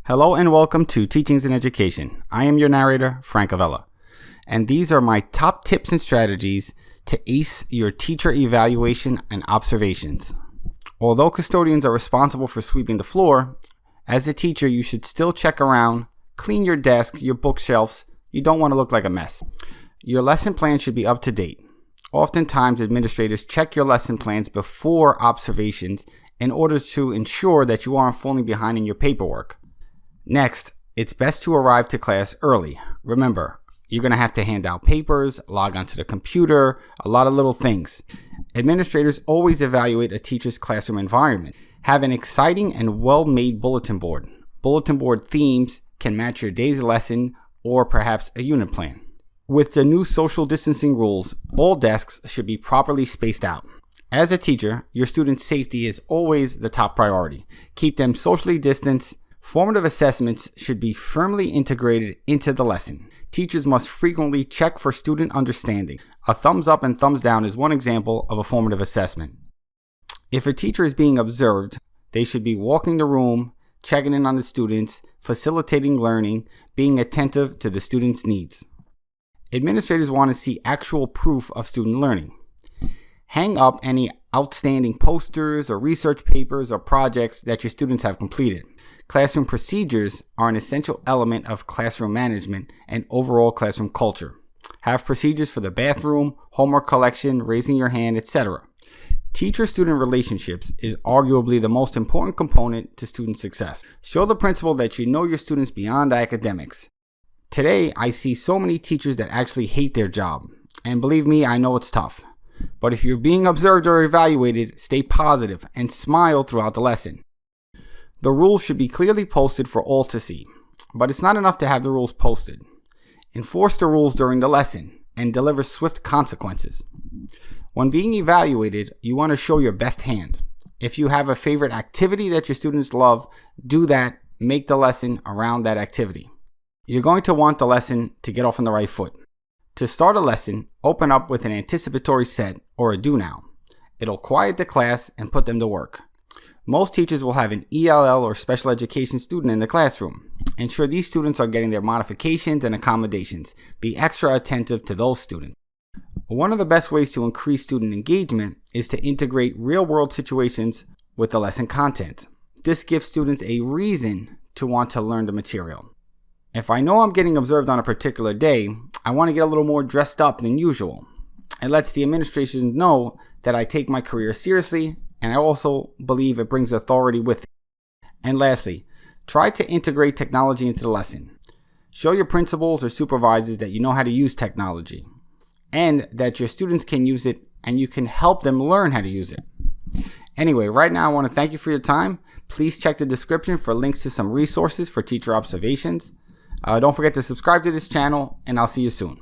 Hello and welcome to Teachings in Education. I am your narrator, Frank Avella, and these are my top tips and strategies to ace your teacher evaluation and observations. Although custodians are responsible for sweeping the floor, as a teacher you should still check around, clean your desk, your bookshelves. You don't want to look like a mess. Your lesson plan should be up to date. Oftentimes administrators check your lesson plans before observations in order to ensure that you aren't falling behind in your paperwork. Next, it's best to arrive to class early. Remember, you're going to have to hand out papers, log onto the computer, a lot of little things. Administrators always evaluate a teacher's classroom environment. Have an exciting and well-made bulletin board. Bulletin board themes can match your day's lesson or perhaps a unit plan. With the new social distancing rules, all desks should be properly spaced out. As a teacher, your students' safety is always the top priority. Keep them socially distanced. Formative assessments should be firmly integrated into the lesson. Teachers must frequently check for student understanding. A thumbs up and thumbs down is one example of a formative assessment. If a teacher is being observed, they should be walking the room, checking in on the students, facilitating learning, being attentive to the students' needs. Administrators want to see actual proof of student learning. Hang up any outstanding posters or research papers or projects that your students have completed. Classroom procedures are an essential element of classroom management and overall classroom culture. Have procedures for the bathroom, homework collection, raising your hand, etc. Teacher-student relationships is arguably the most important component to student success. Show the principal that you know your students beyond academics. Today, I see so many teachers that actually hate their job. And believe me, I know it's tough. But if you're being observed or evaluated, stay positive and smile throughout the lesson. The rules should be clearly posted for all to see, but it's not enough to have the rules posted. Enforce the rules during the lesson and deliver swift consequences. When being evaluated, you want to show your best hand. If you have a favorite activity that your students love, do that. Make the lesson around that activity. You're going to want the lesson to get off on the right foot. To start a lesson, open up with an anticipatory set or a do now. It'll quiet the class and put them to work. Most teachers will have an ELL or special education student in the classroom. Ensure these students are getting their modifications and accommodations. Be extra attentive to those students. One of the best ways to increase student engagement is to integrate real-world situations with the lesson content. This gives students a reason to want to learn the material. If I know I'm getting observed on a particular day, I want to get a little more dressed up than usual. It lets the administration know that I take my career seriously, and I also believe it brings authority with it. And lastly, try to integrate technology into the lesson. Show your principals or supervisors that you know how to use technology and that your students can use it and you can help them learn how to use it. Anyway, right now I want to thank you for your time. Please check the description for links to some resources for teacher observations. Don't forget to subscribe to this channel, and I'll see you soon.